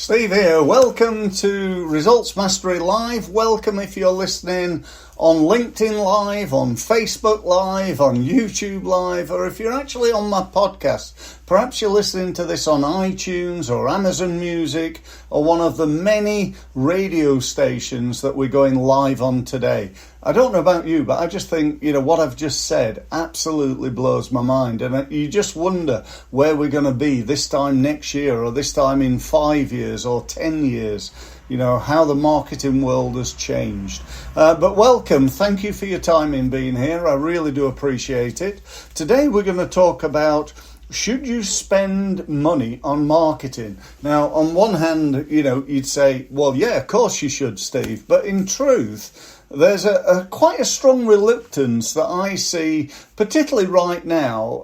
Steve here. Welcome to Results Mastery Live. Welcome if you're listening on LinkedIn Live, on Facebook Live, on YouTube Live, or if you're actually on my podcast. Perhaps you're listening to this on iTunes or Amazon Music or one of the many radio stations that we're going live on today. I don't know about you, but I just think, what I've just said absolutely blows my mind. And you just wonder where we're going to be this time next year or this time in 5 years or 10 years. How the marketing world has changed. But welcome. Thank you for your time in being here. I really do appreciate it. Today we're going to talk about, should you spend money on marketing? Now, on one hand, you'd say, well, yeah, of course you should, Steve. But in truth, there's quite a strong reluctance that I see, particularly right now,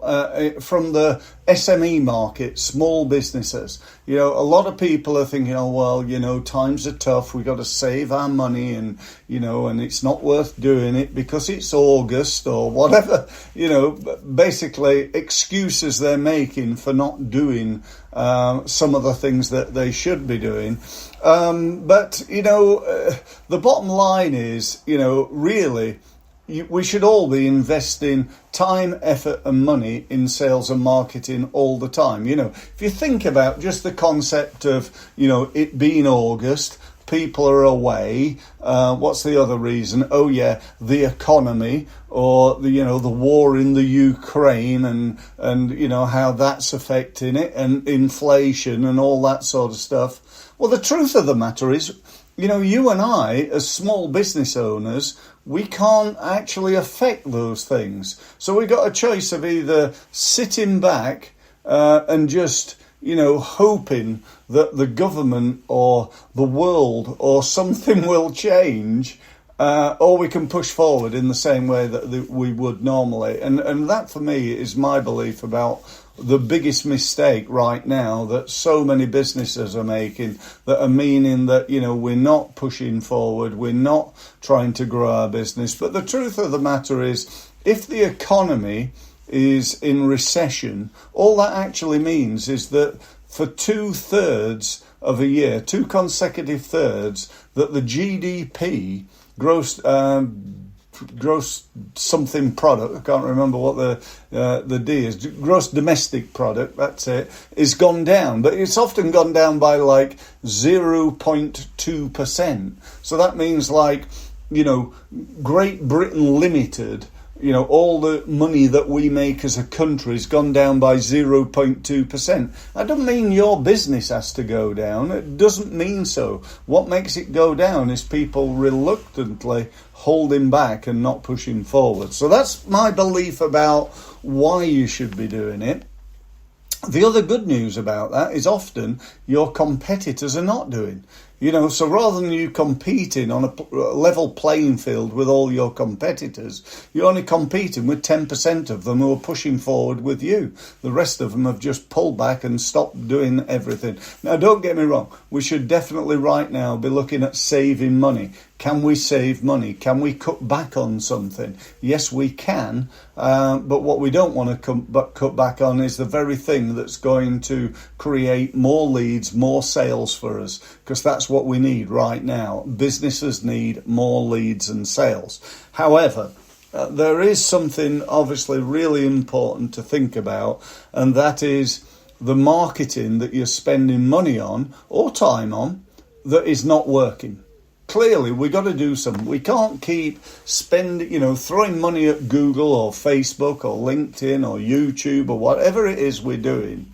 from the SME market, small businesses. A lot of people are thinking, times are tough, we've got to save our money and it's not worth doing it because it's August or whatever, basically excuses they're making for not doing some of the things that they should be doing. But the bottom line is, really, we should all be investing time, effort and money in sales and marketing all the time. If you think about just the concept of, it being August, people are away. What's the other reason? Oh, yeah, the economy or the war in the Ukraine and how that's affecting it and inflation and all that sort of stuff. Well, the truth of the matter is, you and I, as small business owners, we can't actually affect those things. So we've got a choice of either sitting back and just, hoping that the government or the world or something will change, or we can push forward in the same way that we would normally. And that, for me, is my belief about the biggest mistake right now that so many businesses are making, that are meaning that, we're not pushing forward, we're not trying to grow our business. But the truth of the matter is, if the economy is in recession, all that actually means is that for 2/3 of a year, 2 consecutive thirds, that the GDP, gross something product, I can't remember what the D is, gross domestic product, that's it, is gone down. But it's often gone down by like 0.2%. So that means Great Britain Limited, all the money that we make as a country has gone down by 0.2%. I don't mean your business has to go down. It doesn't mean so. What makes it go down is people reluctantly holding back and not pushing forward. So that's my belief about why you should be doing it. The other good news about that is often your competitors are not doing. So rather than you competing on a level playing field with all your competitors, you're only competing with 10% of them who are pushing forward with you. The rest of them have just pulled back and stopped doing everything. Now, don't get me wrong. We should definitely right now be looking at saving money. Can we save money? Can we cut back on something? Yes, we can. But what we don't want to cut back on is the very thing that's going to create more leads, more sales for us, because that's what we need right now. Businesses need more leads and sales. However, there is something obviously really important to think about, and that is the marketing that you're spending money on or time on that is not working. Clearly, we've got to do something. We can't keep spending, throwing money at Google or Facebook or LinkedIn or YouTube or whatever it is we're doing,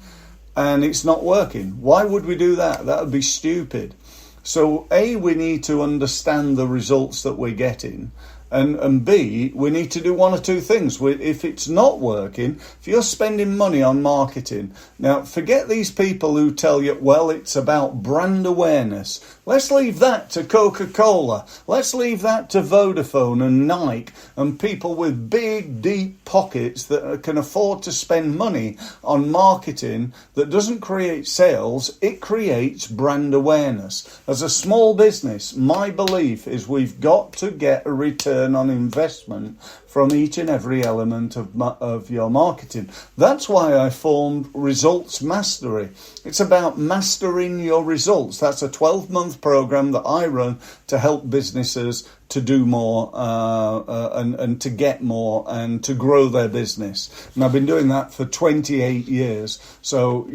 and it's not working. Why would we do that? That would be stupid. So, A, we need to understand the results that we're getting. And B, we need to do one or two things. If it's not working, if you're spending money on marketing, now forget these people who tell you, well, it's about brand awareness. Let's leave that to Coca-Cola. Let's leave that to Vodafone and Nike and people with big, deep pockets that can afford to spend money on marketing that doesn't create sales. It creates brand awareness. As a small business, my belief is we've got to get a return return on investment from each and every element of your marketing. That's why I formed Results Mastery. It's about mastering your results. That's a 12-month program that I run to help businesses to do more and to get more and to grow their business. And I've been doing that for 28 years. So,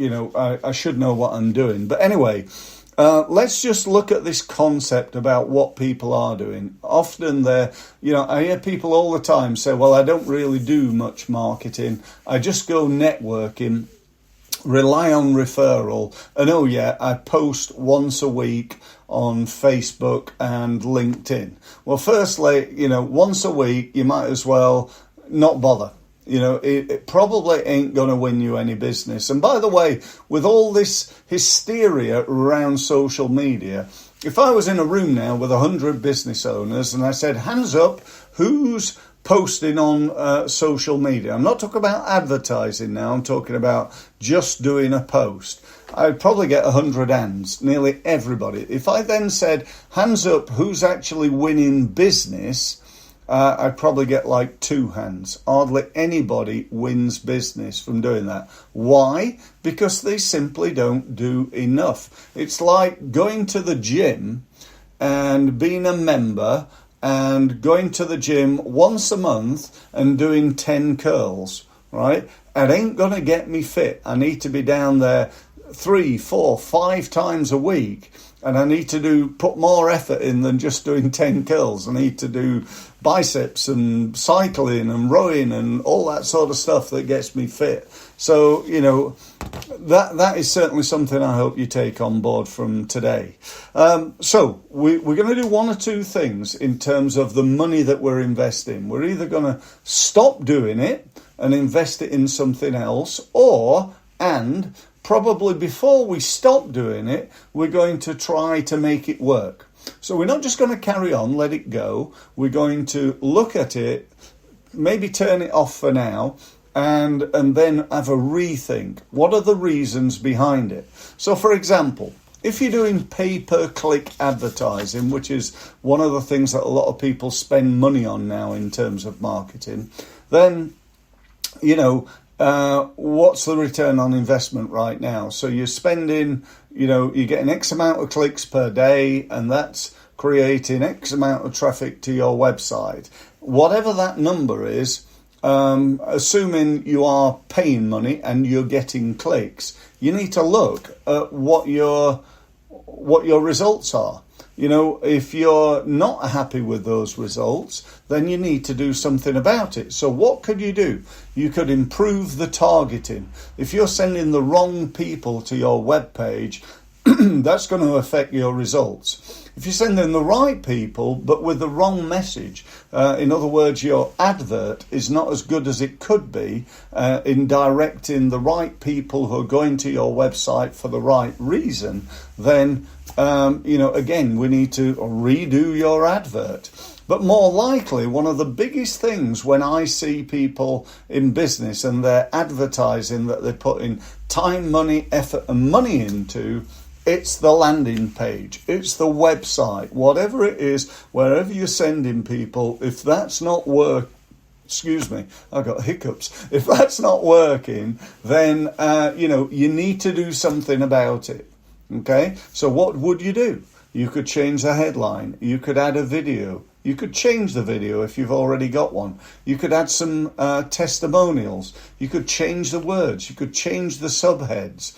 I should know what I'm doing. But anyway, let's just look at this concept about what people are doing. Often I hear people all the time say, well, I don't really do much marketing. I just go networking, rely on referral, and I post once a week on Facebook and LinkedIn. Well, firstly, once a week, you might as well not bother. It probably ain't going to win you any business. And by the way, with all this hysteria around social media, if I was in a room now with 100 business owners and I said, hands up, who's posting on social media? I'm not talking about advertising now. I'm talking about just doing a post. I'd probably get 100 hands, nearly everybody. If I then said, hands up, who's actually winning business? I'd probably get like 2 hands. Hardly anybody wins business from doing that. Why? Because they simply don't do enough. It's like going to the gym and being a member and going to the gym once a month and doing 10 curls, right? It ain't going to get me fit. I need to be down there 3, 4, 5 times a week. And I need to put more effort in than just doing 10 curls. I need to do biceps and cycling and rowing and all that sort of stuff that gets me fit. So, that is certainly something I hope you take on board from today. So we're going to do 1 or 2 things in terms of the money that we're investing. We're either going to stop doing it and invest it in something else, and probably before we stop doing it, we're going to try to make it work. So we're not just going to carry on, let it go. We're going to look at it, maybe turn it off for now, and then have a rethink. What are the reasons behind it? So, for example, if you're doing pay-per-click advertising, which is one of the things that a lot of people spend money on now in terms of marketing, then, what's the return on investment right now? So you're spending, you're getting X amount of clicks per day, and that's creating X amount of traffic to your website. Whatever that number is, assuming you are paying money and you're getting clicks, you need to look at what your results are. If you're not happy with those results, then you need to do something about it. So what could you do? You could improve the targeting. If you're sending the wrong people to your web page, that's going to affect your results. If you're sending the right people, but with the wrong message, in other words, your advert is not as good as it could be in directing the right people who are going to your website for the right reason, then, again, we need to redo your advert. But more likely, one of the biggest things when I see people in business and they're advertising that they're putting time, money, effort and money into, it's the landing page, it's the website, whatever it is, wherever you're sending people, if that's not excuse me, I got hiccups. If that's not working, then, you need to do something about it. Okay? So what would you do? You could change the headline. You could add a video. You could change the video if you've already got one. You could add some testimonials. You could change the words. You could change the subheads.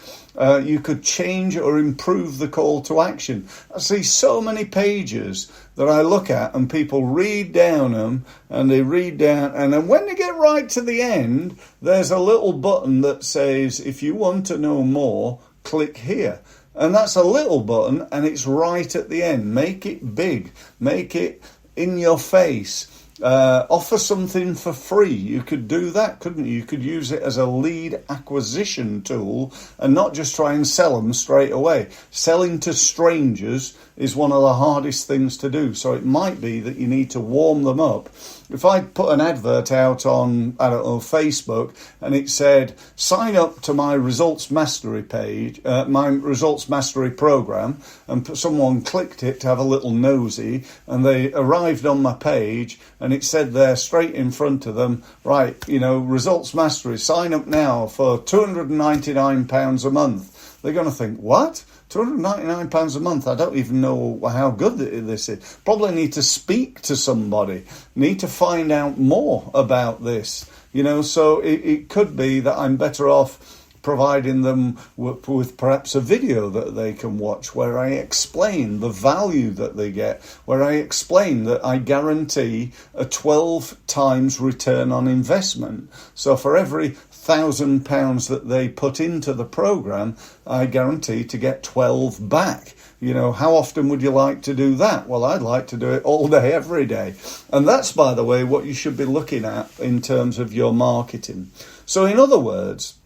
You could change or improve the call to action. I see so many pages that I look at and people read down them and they read down. And then when they get right to the end, there's a little button that says, if you want to know more, click here. And that's a little button and it's right at the end. Make it big. Make it in your face. Offer something for free. You could do that, couldn't you? You could use it as a lead acquisition tool and not just try and sell them straight away. Selling to strangers is one of the hardest things to do. So it might be that you need to warm them up. If I put an advert out on, Facebook, and it said, sign up to my Results Mastery page, my Results Mastery program, and someone clicked it to have a little nosy, and they arrived on my page, and it said there straight in front of them, right, Results Mastery, sign up now for £299 a month. They're going to think, what? £299 a month. I don't even know how good this is. Probably need to speak to somebody. Need to find out more about this. So it could be that I'm better off providing them with perhaps a video that they can watch where I explain the value that they get, where I explain that I guarantee a 12 times return on investment. So for every £1,000 that they put into the program, I guarantee to get 12 back. How often would you like to do that? Well, I'd like to do it all day, every day. And that's, by the way, what you should be looking at in terms of your marketing. So in other words,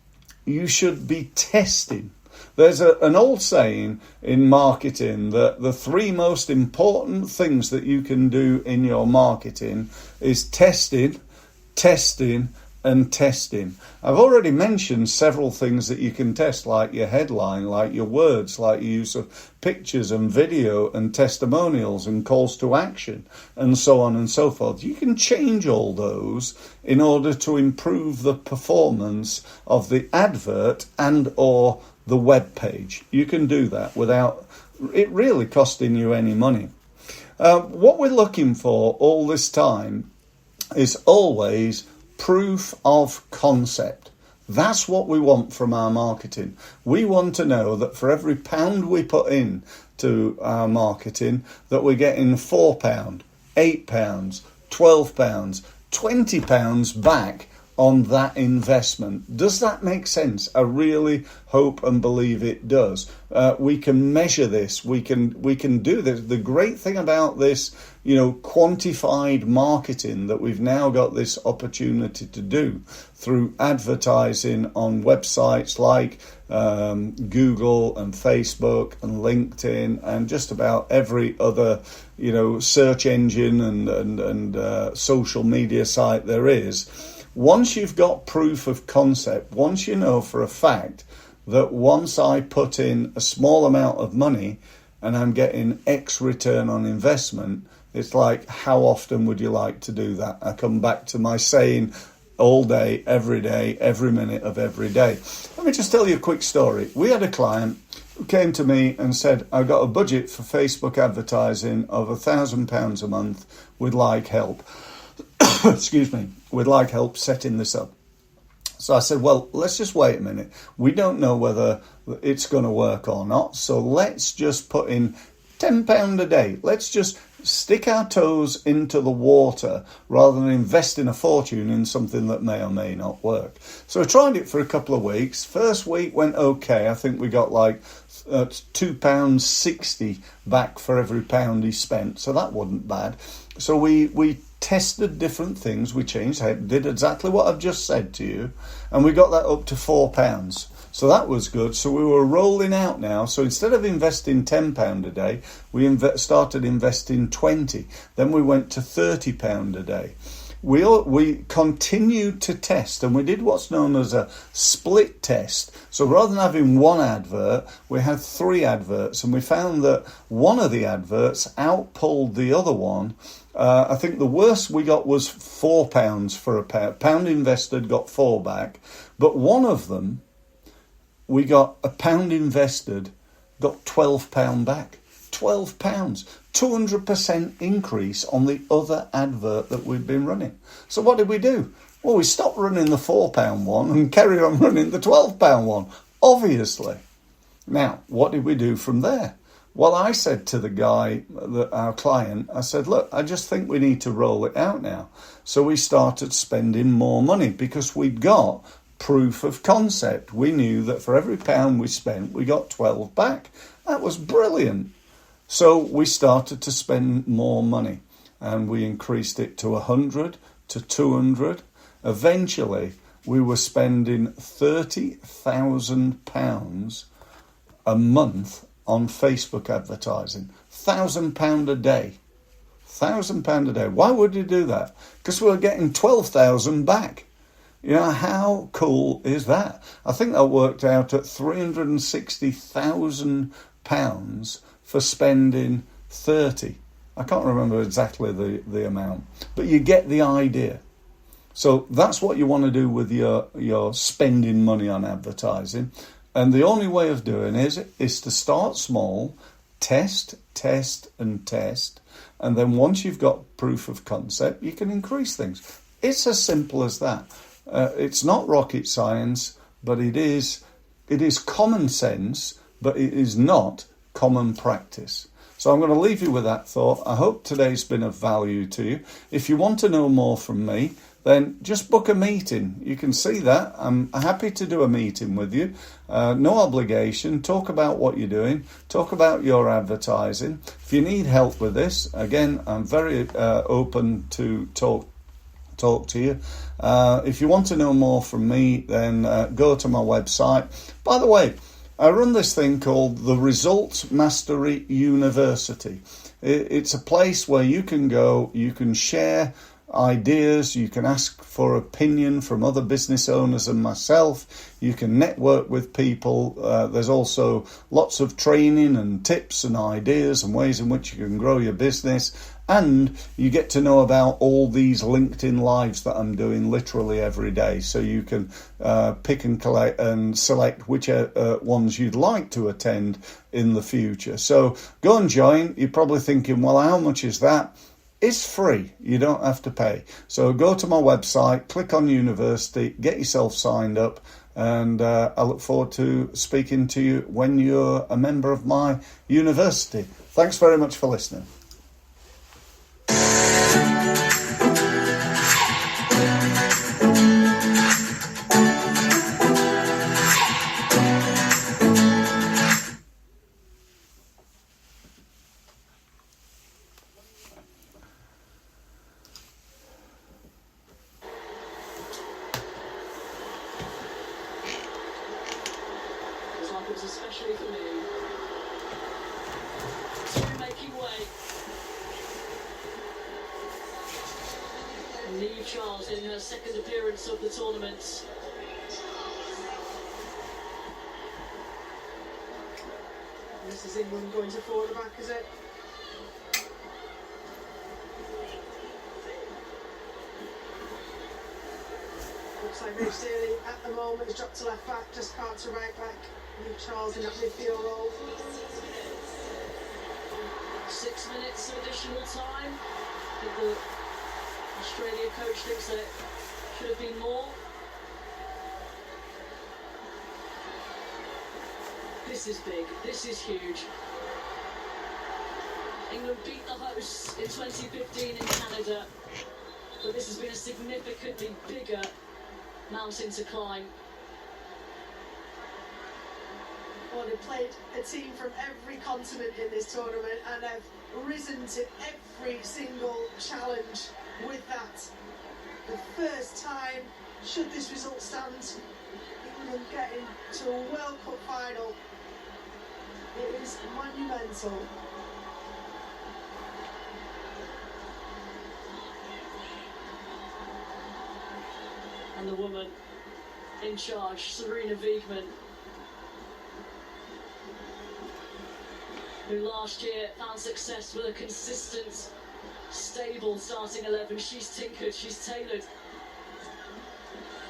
you should be testing. There's an old saying in marketing that the three most important things that you can do in your marketing is testing, and testing. I've already mentioned several things that you can test, like your headline, like your words, like your use of pictures and video and testimonials and calls to action and so on and so forth. You can change all those in order to improve the performance of the advert and or the web page. You can do that without it really costing you any money. What we're looking for all this time is always proof of concept. That's what we want from our marketing. We want to know that for every pound we put in to our marketing, that we're getting £4, £8, £12, £20 back on that investment. Does that make sense? I really hope and believe it does. We can measure this. We can do this. The great thing about this, quantified marketing that we've now got this opportunity to do through advertising on websites like Google and Facebook and LinkedIn and just about every other, search engine and social media site there is. Once you've got proof of concept, once you know for a fact that once I put in a small amount of money and I'm getting X return on investment, it's like, how often would you like to do that? I come back to my saying, all day, every minute of every day. Let me just tell you a quick story. We had a client who came to me and said, I've got a budget for Facebook advertising of £1,000 a month. Would like help. Excuse me. Would like help setting this up. So I said, well, let's just wait a minute. We don't know whether it's going to work or not. So let's just put in £10 a day. Let's just stick our toes into the water rather than investing a fortune in something that may or may not work. So I tried it for a couple of weeks. First week went okay. I think we got like £2.60 back for every pound he spent. So that wasn't bad. So we tested different things. We changed, did exactly what I've just said to you, and we got that up to £4. So that was good. So we were rolling out now. So instead of investing £10 a day, we started investing 20. Then we went to £30 a day. We continued to test, and we did what's known as a split test. So rather than having one advert, we had 3 adverts, and we found that one of the adverts outpulled the other one. I think the worst we got was £4 for a pound invested, got 4 back. But one of them, we got a pound invested, got £12 back. £12, 200% increase on the other advert that we'd been running. So what did we do? Well, we stopped running the £4 one and carried on running the £12 one, obviously. Now, what did we do from there? Well, I said to the guy, our client, I said, look, I just think we need to roll it out now. So we started spending more money because we'd got proof of concept. We knew that for every pound we spent, we got 12 back. That was brilliant. So we started to spend more money. and we increased it to 100, to 200. Eventually, we were spending £30,000 a month on Facebook advertising. £1,000 a day. £1,000 a day. Why would you do that? Because we were getting 12,000 back. You know, how cool is that? I think that worked out at £360,000 for spending 30. I can't remember exactly the amount, but you get the idea. So that's what you want to do with your spending money on advertising. And the only way of doing it is to start small, test, and test. And then once you've got proof of concept, you can increase things. It's as simple as that. It's not rocket science, but it is common sense, but it is not common practice. So I'm going to leave you with that thought. I hope today's been of value to you. If you want to know more from me, then just book a meeting. You can see that. I'm happy to do a meeting with you. No obligation. Talk about what you're doing. Talk about your advertising. If you need help with this, again, I'm very open to talk to you. If you want to know more from me, then go to my website. By the way, I run this thing called the Results Mastery University. It's a place where you can go, you can share ideas, you can ask for opinion from other business owners and myself, you can network with people. There's also lots of training and tips and ideas and ways in which you can grow your business, and you get to know about all these LinkedIn lives that I'm doing literally every day, so you can pick and collect and select which ones you'd like to attend in the future. So go and join. You're probably thinking, well, how much is that? It's free. You don't have to pay. So go to my website, click on university, get yourself signed up, and I look forward to speaking to you when you're a member of my university. Thanks very much for listening. Especially for me, still making way. Niamh Charles in her second appearance of the tournament. This is England going to four at the back, is it? Looks like Dave Staley at the moment has dropped to left back, just can't to right back. Niamh Charles in that midfield role. 6 minutes of additional time. I think the Australia coach thinks that it should have been more. This is big. This is huge. England beat the hosts in 2015 in Canada, but this has been a significantly bigger mountain to climb. Well, they've played a team from every continent in this tournament and have risen to every single challenge with that. The first time, should this result stand, England getting to a World Cup final. It is monumental. And the woman in charge, Sarina Wiegman, who last year found success with a consistent, stable starting 11. She's tinkered, she's tailored,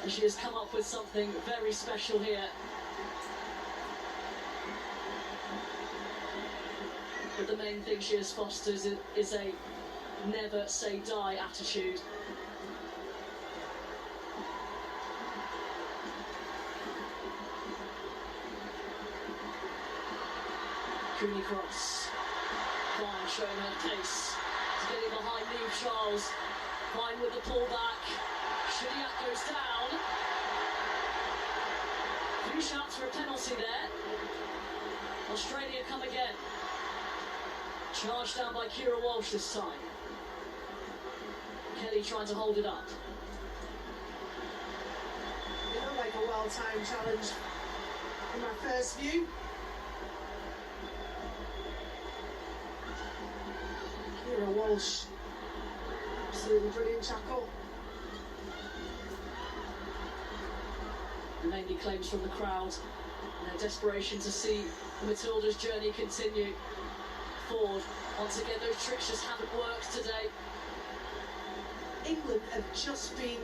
and she has come up with something very special here. But the main thing she has fostered is a never say die attitude. Cooney cross. Fine showing her pace. She's getting behind Niamh Charles. Fine with the pullback. Shadiak goes down. 3 shots for a penalty there. Australia come again. Charged down by Kira Walsh this time. Kelly trying to hold it up. It looked like a well-timed challenge in my first view. Kira Walsh, absolutely brilliant tackle. And mainly claims from the crowd and their desperation to see Matilda's journey continue. Ford, once again, those tricks just haven't worked today. England have just been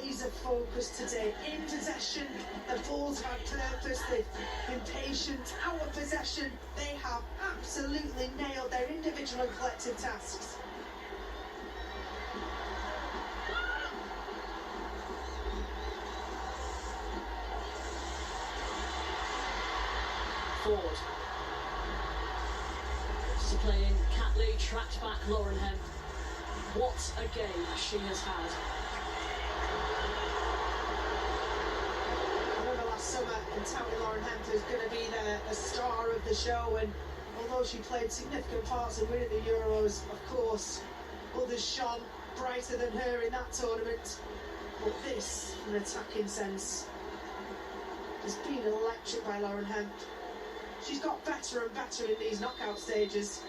laser focused today. In possession, the balls had purpose, they've been patient. Out of possession, they have absolutely nailed their individual and collective tasks. Ford. To play in Catley, tracked back Lauren Hemp. What a game she has had. I remember last summer and touting Lauren Hemp as going to be the star of the show, and although she played significant parts in winning the Euros, of course, others shone brighter than her in that tournament. But this, in an attacking sense, has been electric by Lauren Hemp. She's got better and better in these knockout stages.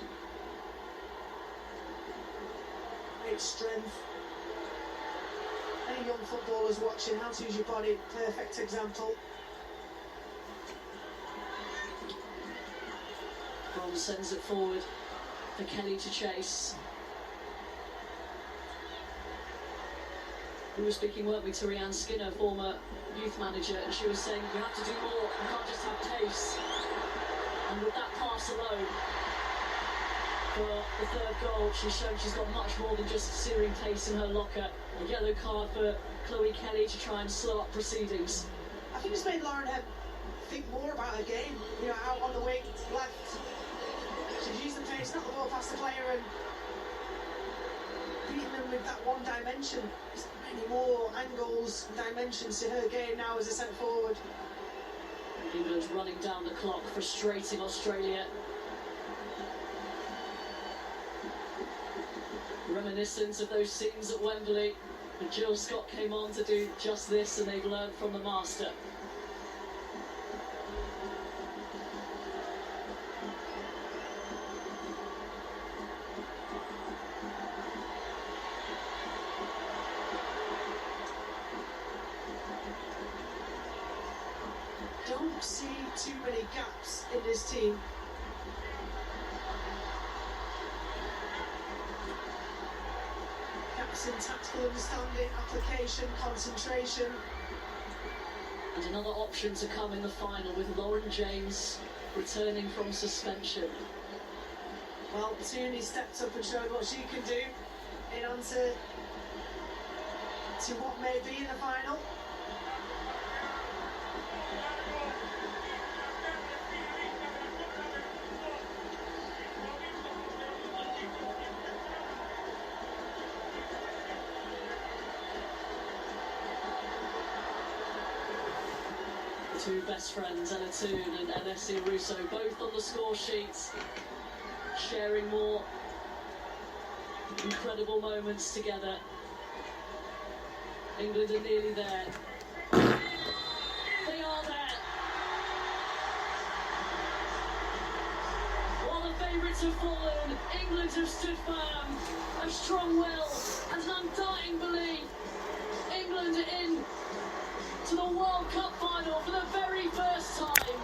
Great strength. Any young footballers watching how to use your body, perfect example. Bronze sends it forward for Kelly to chase. We were speaking, weren't we, to Rianne Skinner, former youth manager, and she was saying you have to do more, you can't just have pace. And with that pass alone, for the third goal, she's shown she's got much more than just searing pace in her locker. A yellow card for Chloe Kelly to try and slow up proceedings. I think it's made Lauren Hemp think more about her game. You know, out on the wing, left. She's using the pace, not the ball past the player, and beating them with that one dimension. There's many more angles, dimensions to her game now as a centre forward. England's running down the clock, frustrating Australia. Reminiscent of those scenes at Wembley, but Jill Scott came on to do just this, and they've learned from the master. Don't see too many gaps in this team. Gaps in tactical understanding, application, concentration. And another option to come in the final with Lauren James returning from suspension. Well, Tooney stepped up and showed what she can do in answer to what may be in the final. Two best friends, Ella Toon and Alessia Russo, both on the score sheets, sharing more incredible moments together. England are nearly there. They are there. While the favourites have fallen, England have stood firm, a strong will and an undying belief. England are in to the World Cup final for the very first time.